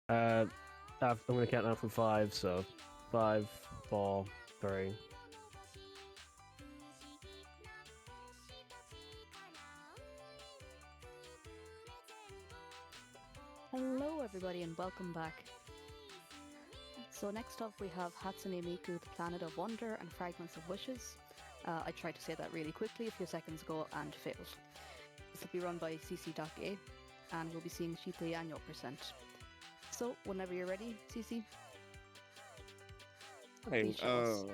Uh, I'm going to count down from 5, so 5, 4, 3. Hello everybody and welcome back. So next up we have Hatsune Miku, the Planet of Wonder and Fragments of Wishes. I tried to say that really quickly a few seconds ago and failed. This will be run by Cece.A and we'll be seeing Shite and your percent. So whenever you're ready, Cece. Hey, Please show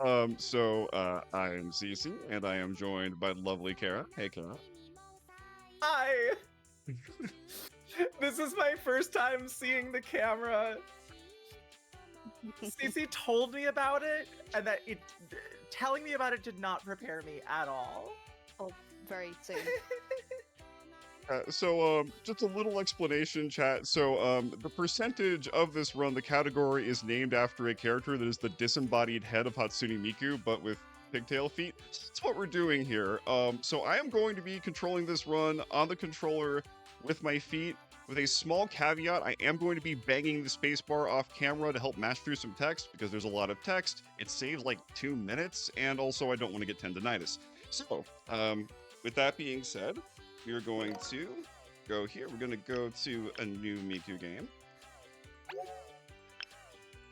us. I'm Cece, and I am joined by the lovely Kara. Hey, Kara. Hi! This is my first time seeing the camera. Cece told me about it, and telling me about it did not prepare me at all. Oh, very same. Just a little explanation, chat. The percentage of this run, the category is named after a character that is the disembodied head of Hatsune Miku, but with pigtail feet. So that's what we're doing here. So I am going to be controlling this run on the controller with my feet. With a small caveat, I am going to be banging the spacebar off camera to help mash through some text because there's a lot of text. It saves like 2 minutes, and also I don't want to get tendonitis. So, with that being said, we're going to go here. We're going to go to a new Miku game.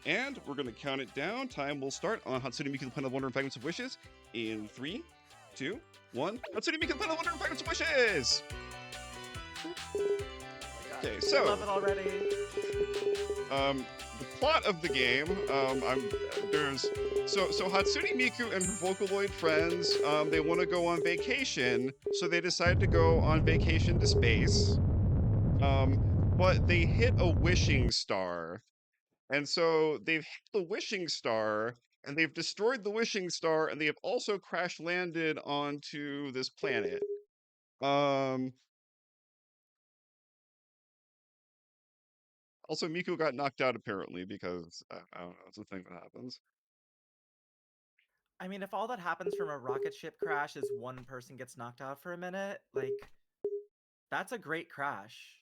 And we're going to count it down. Time will start on Hatsune Miku, the Planet of Wonder and Fragments of Wishes. In 3, 2, 1. Hatsune Miku, the Planet of Wonder and Fragments of Wishes! Okay, so... I love it already. The plot of the game, So Hatsune Miku and her Vocaloid friends, they want to go on vacation, so they decide to go on vacation to space. But they hit a wishing star. And so they've hit the wishing star, and they've destroyed the wishing star, and they have also crash landed onto this planet. Also, Miku got knocked out apparently because I don't know, it's a thing that happens. I mean, if all that happens from a rocket ship crash is one person gets knocked out for a minute, like, that's a great crash.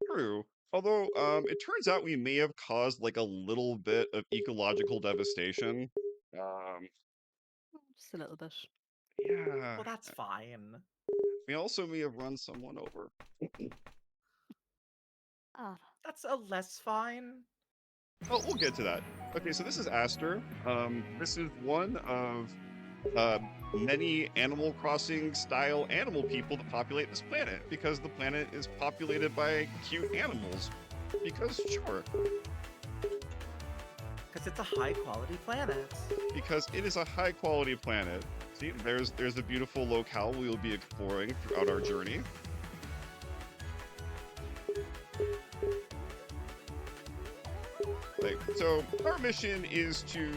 True. Although, it turns out we may have caused like a little bit of ecological devastation. Just a little bit. Yeah. Well, that's fine. We also may have run someone over. Ah. That's a less fine. Oh, we'll get to that. Okay, so this is Aster. This is one of many Animal Crossing style animal people that populate this planet because the planet is populated by cute animals. Because sure. Because it's a high quality planet. Because it is a high quality planet. See, there's a beautiful locale we will be exploring throughout our journey. So our mission is to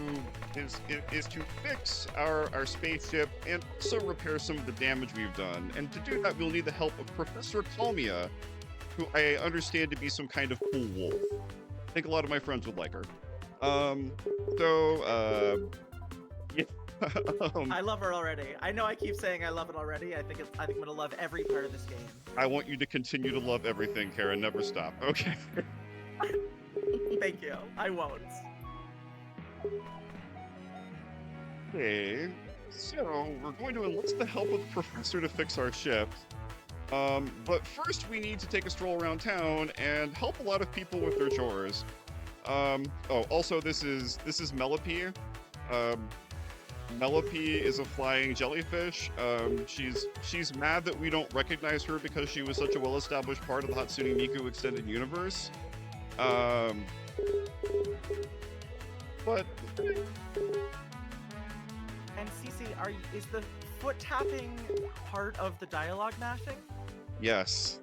fix our spaceship and also repair some of the damage we've done. And to do that, we'll need the help of Professor Kalmia, who I understand to be some kind of cool wolf. I think a lot of my friends would like her. Yeah. I love her already. I know I keep saying I love it already. I think I'm gonna love every part of this game. I want you to continue to love everything, Kara. Never stop. Okay. Thank you. I won't. Okay. So we're going to enlist the help of the professor to fix our ship. But first we need to take a stroll around town and help a lot of people with their chores. Also this is Mellipede. Mellipede is a flying jellyfish. She's mad that we don't recognize her because she was such a well-established part of the Hatsune Miku extended universe. But And Cece, is the foot tapping part of the dialogue mashing? yes.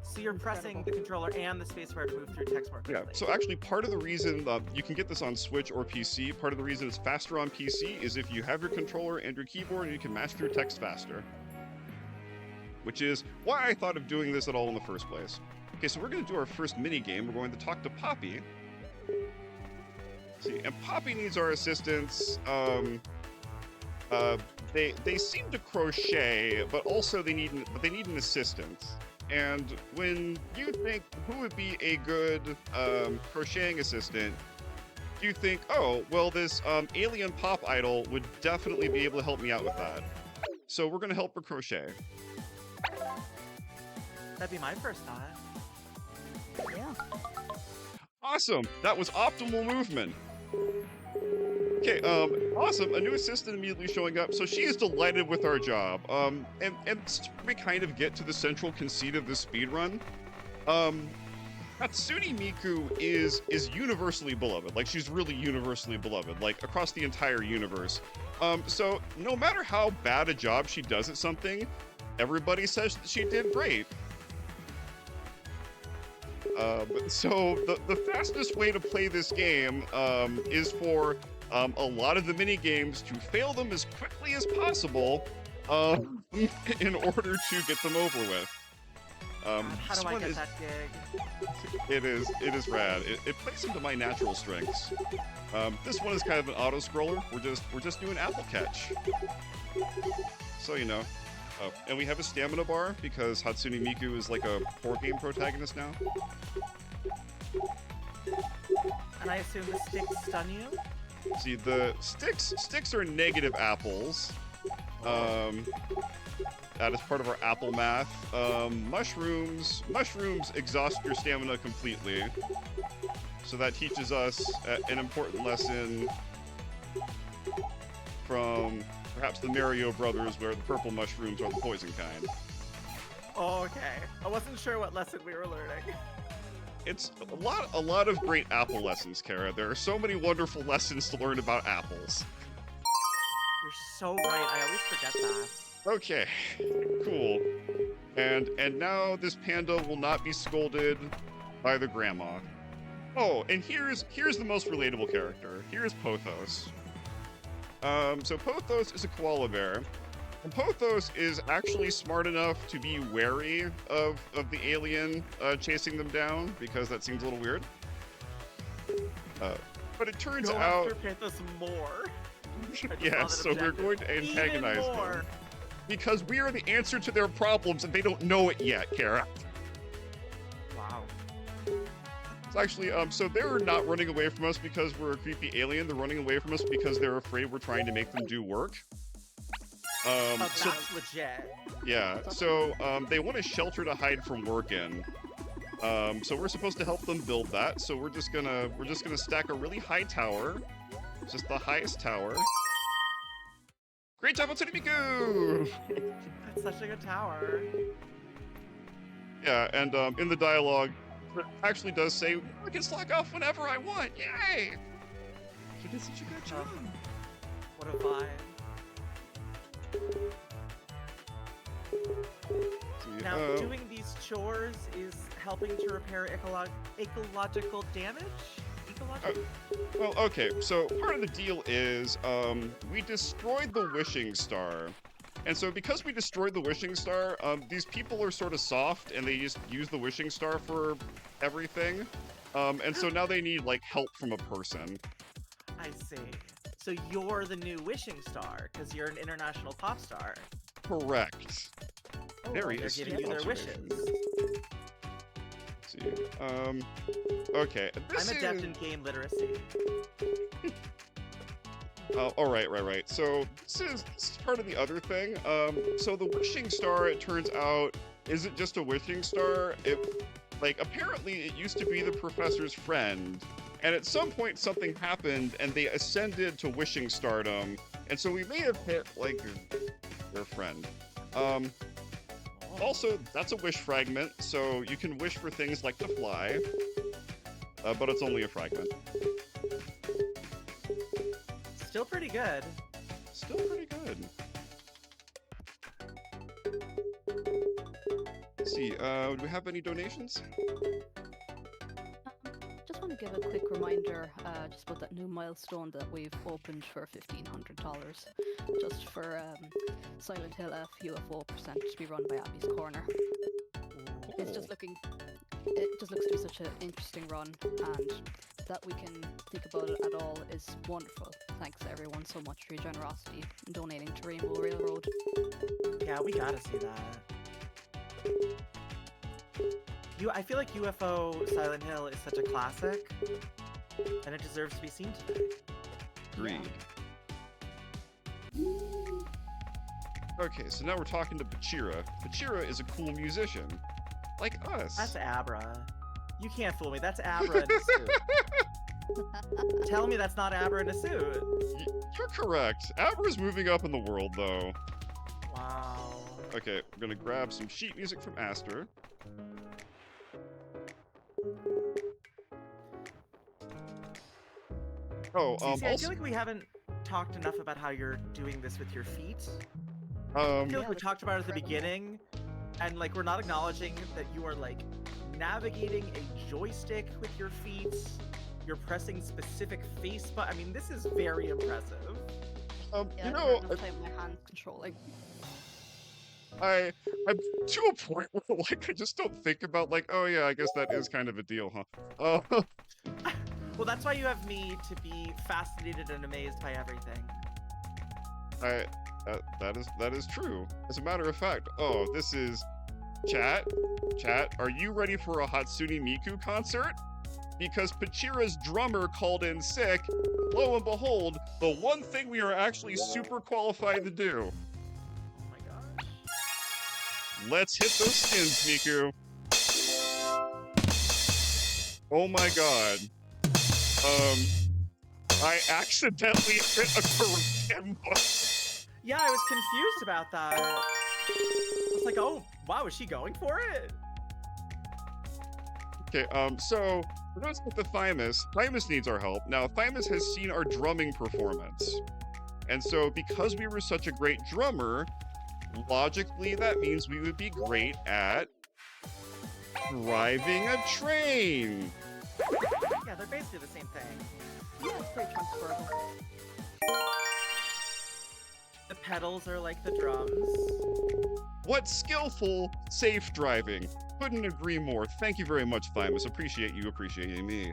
So you're pressing the controller and the spacebar to move through text more quickly. Yeah, so actually part of the reason you can get this on Switch or PC, part of the reason it's faster on PC is if you have your controller and your keyboard, you can mash through text faster. Which is why I thought of doing this at all in the first place. Okay, so we're going to do our first mini game. We're going to talk to Poppy. See, and Poppy needs our assistance. They seem to crochet, but also they need an assistant. And when you think who would be a good crocheting assistant, you think, oh, well, this alien pop idol would definitely be able to help me out with that. So we're gonna help her crochet. That'd be my first thought. Yeah. Awesome. That was optimal movement. Okay, awesome. A new assistant immediately showing up. So she is delighted with our job. And we kind of get to the central conceit of this speedrun. Hatsune Miku is universally beloved. Like, she's really universally beloved, like across the entire universe. So no matter how bad a job she does at something, everybody says that she did great. So the fastest way to play this game is for a lot of the mini games to fail them as quickly as possible in order to get them over with. How do I get that gig? It is rad. It plays into my natural strengths. This one is kind of an auto scroller. We're just doing apple catch. So you know. And we have a stamina bar because Hatsune Miku is like a 4-game protagonist now. And I assume the sticks stun you? See, the sticks are negative apples. That is part of our apple math. Mushrooms exhaust your stamina completely. So that teaches us an important lesson from perhaps the Mario Brothers, where the purple mushrooms are the poison kind. Oh, okay. I wasn't sure what lesson we were learning. It's a lot of great apple lessons, Kara. There are so many wonderful lessons to learn about apples. You're so right. I always forget that. Okay, cool. And now this panda will not be scolded by the grandma. Oh, and here's the most relatable character. Here's Pothos. So Pothos is a koala bear. And Pothos is actually smart enough to be wary of the alien chasing them down, because that seems a little weird. But it turns Go out... after Pathos more. Yeah, so we're going to antagonize them. Because we are the answer to their problems, and they don't know it yet, Kara. Wow. It's actually, so they're not running away from us because we're a creepy alien. They're running away from us because they're afraid we're trying to make them do work. Oh, that's legit. Yeah, so they want a shelter to hide from work in. So we're supposed to help them build that. So we're just gonna stack a really high tower, just the highest tower. Great job, Hatsune Miku! That's such a good tower. Yeah, and in the dialogue, it actually does say, I can slack off whenever I want, yay! You did such a good job. What a vibe. Now, doing these chores is helping to repair ecological damage? Well, okay, so part of the deal is we destroyed the wishing star. And so because we destroyed the wishing star, these people are sort of soft and they just use the wishing star for everything. And so now they need like help from a person. I see. So you're the new wishing star because you're an international pop star. Correct. Oh, Very they're astute giving you their wishes. observation. Let's see. Okay. I'm adept in game literacy. Oh, right. So this is part of the other thing. So the wishing star, it turns out, isn't just a wishing star. Apparently it used to be the professor's friend. And at some point something happened and they ascended to wishing stardom. And so we may have hit, like, their friend. Also, that's a wish fragment, so you can wish for things like to fly. But it's only a fragment. Still pretty good. Still pretty good. Let's see, do we have any donations? Just want to give a quick reminder just about that new milestone that we've opened for $1,500, just for Silent Hill F UFO percent to be run by Abby's Corner. It just looks to be such an interesting run, and that we can think about it at all is wonderful. Thanks everyone so much for your generosity in donating to Rainbow Railroad. Yeah, we gotta see that. I feel like UFO Silent Hill is such a classic, and it deserves to be seen today. Agreed. Okay, so now we're talking to Bachira. Bachira is a cool musician, like us. That's Abra. You can't fool me. That's Abra in a suit. Tell me that's not Abra in a suit. You're correct. Abra's moving up in the world, though. Wow. Okay, we're gonna grab some sheet music from Aster. Oh, Cece, I also, feel like we haven't talked enough about how you're doing this with your feet. I feel Yeah, like we with talked about it at the Fragments. beginning, and like we're not acknowledging that you are like navigating a joystick with your feet. You're pressing specific face I mean, this is very impressive. Yeah, you I know, don't know if I have my hand controlling. I'm to a point where like I just don't think about like, oh yeah, I guess that is kind of a deal, huh? Well, that's why you have me to be fascinated and amazed by everything. That is true. As a matter of fact, oh, this is chat. Are you ready for a Hatsune Miku concert? Because Pachira's drummer called in sick. Lo and behold, the one thing we are actually super qualified to do. Oh my gosh. Let's hit those skins, Miku. Oh my god. I accidentally hit a Karimba. Yeah, I was confused about that. I was like, oh, wow, is she going for it? Okay, so we're going to stick with Thymus. Thymus needs our help. Now, Thymus has seen our drumming performance. And so because we were such a great drummer, logically that means we would be great at driving a train. Yeah, they're basically the same thing. Yeah, it's pretty transferable. The pedals are like the drums. What skillful, safe driving. Couldn't agree more. Thank you very much, Thymus. Appreciate you appreciating me.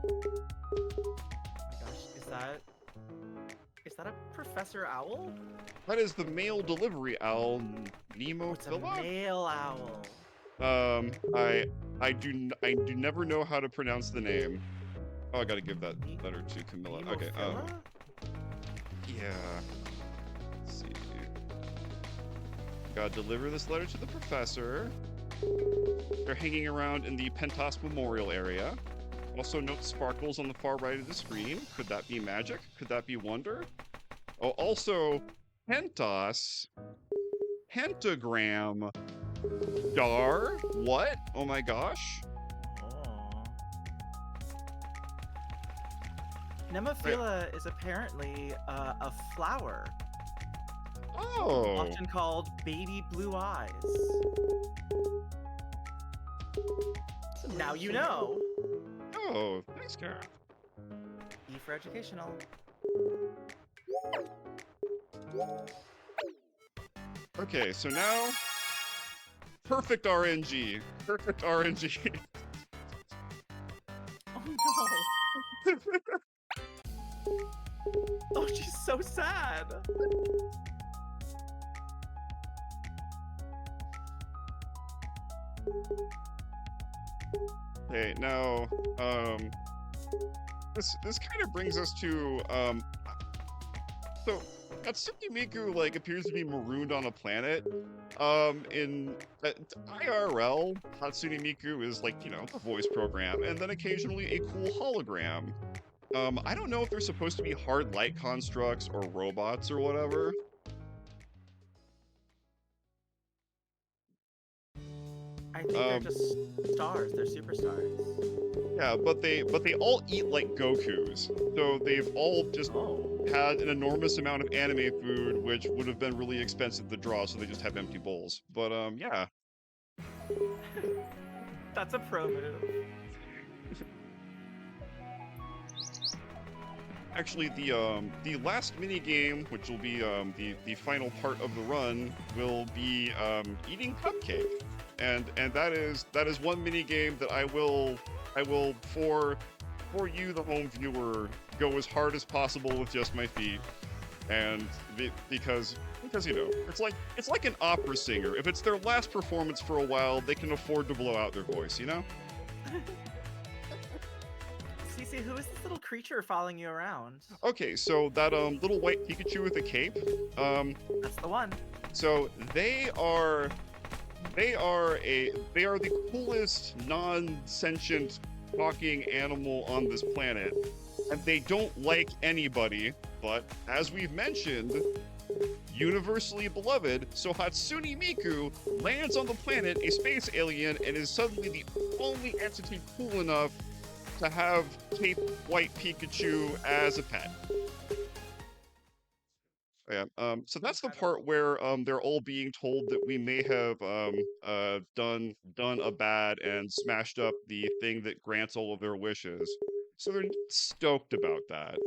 Oh my gosh, is that a Professor Owl? That is the male delivery owl, Nemo Oh, it's a Phila? male owl. I do never know how to pronounce the name. Oh, I gotta give that letter to Camilla. Okay, Nemophila? yeah. Let's see. Gotta deliver this letter to the professor. They're hanging around in the Pentos Memorial area. Also note sparkles on the far right of the screen. Could that be magic? Could that be wonder? Oh, also, Pentos, pentagram, star, what? Oh my gosh. Oh. Nemophila is apparently a flower, Oh. often called baby blue eyes. Now you know. Oh, thanks, Kara. E for educational. Okay, so now, perfect RNG. Perfect RNG. Oh no. Oh, she's so sad. Okay, now, this kind of brings us to, so Hatsune Miku, like, appears to be marooned on a planet. In IRL, Hatsune Miku is, like, you know, a voice program, and then occasionally a cool hologram. I don't know if they're supposed to be hard light constructs or robots or whatever. I think they're just stars. They're superstars. Yeah, but they all eat like Gokus. So they've all just Oh. had an enormous amount of anime food, which would have been really expensive to draw, so they just have empty bowls. But yeah. That's a pro move. Actually, the last mini game, which will be the final part of the run, will be eating cupcake, and that is one mini game that I will for you, the home viewer, go as hard as possible with just my feet. And because you know, it's like an opera singer. If it's their last performance for a while, they can afford to blow out their voice, you know? Cece, who is this little creature following you around? Okay, so that little white Pikachu with a cape, That's the one. so they are the coolest non-sentient talking animal on this planet, and they don't like anybody, but as we've mentioned, universally beloved, so Hatsune Miku lands on the planet a space alien and is suddenly the only entity cool enough to have cape white Pikachu as a pet. Yeah, so that's the part where they're all being told that we may have done a bad and smashed up the thing that grants all of their wishes. So they're stoked about that.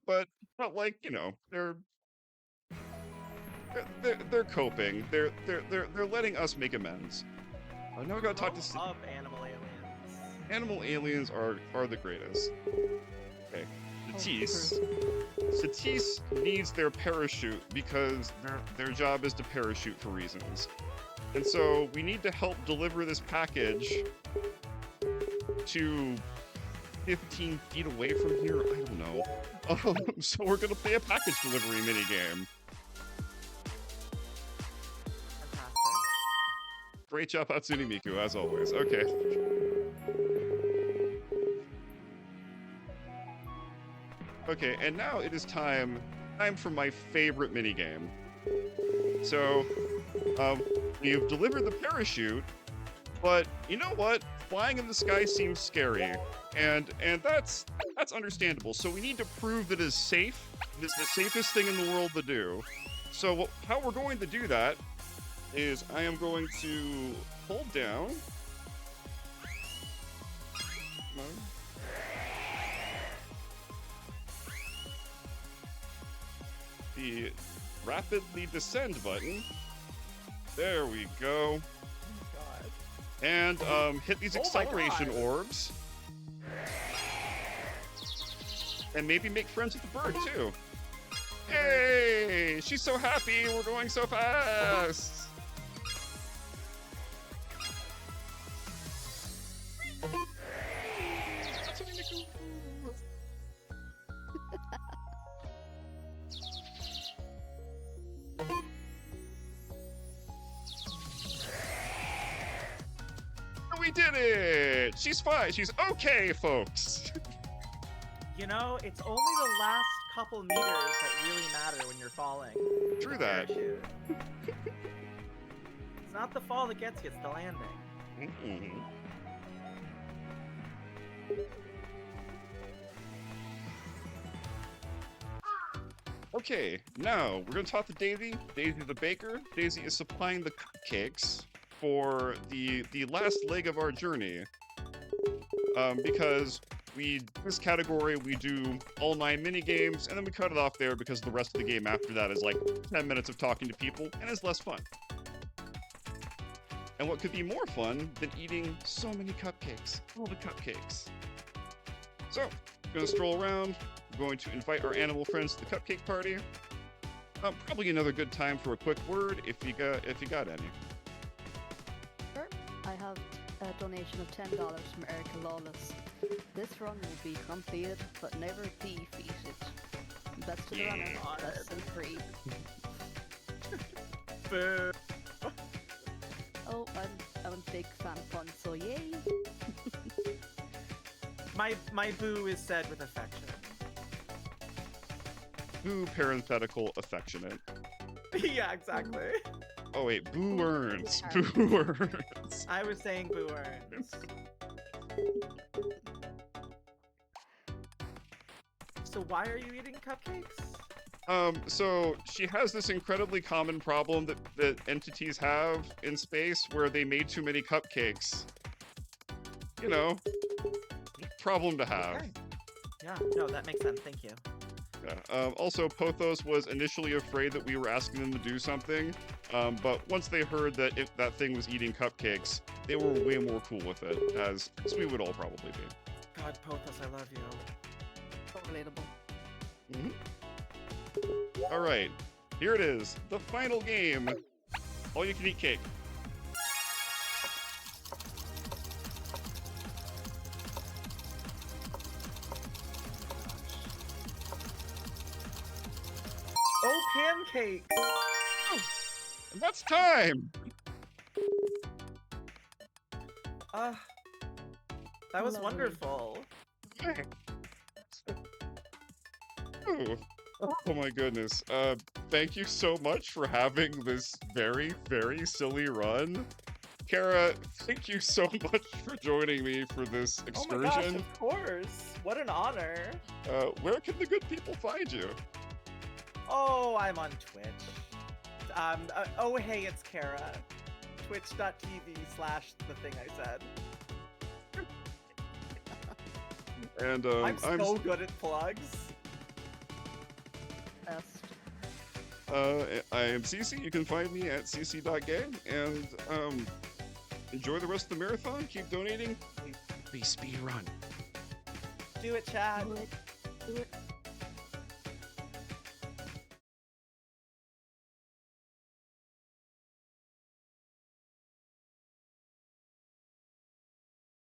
But like, you know, they're coping. They're letting us make amends. I know we gotta talk to Love animal aliens. animal aliens are the greatest. Okay, Cece. Cece needs their parachute because their job is to parachute for reasons. And so we need to help deliver this package to 15 feet away from here. I don't know. So we're gonna play a package delivery minigame. Fantastic. Great job, Hatsune Miku, as always. Okay. Okay, and now it is time for my favorite minigame. So, we've delivered the parachute, but you know what? Flying in the sky seems scary, and that's understandable. So we need to prove that it's safe. It's the safest thing in the world to do. So how we're going to do that is I am going to hold down. The rapidly descend button. There we go. God. And hit these Oh my acceleration God. orbs. And maybe make friends with the bird too. Hey, she's so happy. We're going so fast. We did it! She's fine. She's okay, folks. You know, it's only the last couple meters that really matter when you're falling. True with a that. parachute. It's not the fall that gets you, it's the landing. Mm-hmm. Okay, now we're gonna talk to Daisy. Daisy the baker. Daisy is supplying the cupcakes for the last leg of our journey. Because this category we do all 9 mini games and then we cut it off there because the rest of the game after that is like 10 minutes of talking to people and it's less fun. And what could be more fun than eating so many cupcakes? All the cupcakes. So, we're gonna stroll around. We're going to invite our animal friends to the cupcake party. Probably another good time for a quick word if you got any. Sure. I have a donation of $10 from Erica Lawless. This run will be completed, but never defeated. Best to the runner, less than 3. Boo. Oh, I'm a big fan of fun, so yay! My boo is said with affection. Boo parenthetical affectionate. Yeah, exactly. Oh wait, boo earns. Boo Boo earns. I was saying boo earns. So why are you eating cupcakes? So she has this incredibly common problem that entities have in space where they made too many cupcakes. You know, problem to have. Okay. Yeah, no, that makes sense. Thank you. Yeah. Also, Pothos was initially afraid that we were asking them to do something, but once they heard that that thing was eating cupcakes, they were way more cool with it, as we would all probably be. God, Pothos, I love you. So relatable. Mm-hmm. All right, here it is, the final game. All you can eat cake. Oh, pancakes! And that's time. That was Lovely. wonderful. Ooh. Oh my goodness. Thank you so much for having this very, very silly run. Kara, thank you so much for joining me for this Oh my gosh, excursion. of course. What an honor. Where can the good people find you? Oh, I'm on Twitch. Oh hey, it's Kara. Twitch.tv/the thing I said. And I'm so good at plugs. Best. I am Cece. You can find me at cc.gay. And enjoy the rest of the marathon. Keep donating. Please speed run. Do it, Chad. Do it. Do it.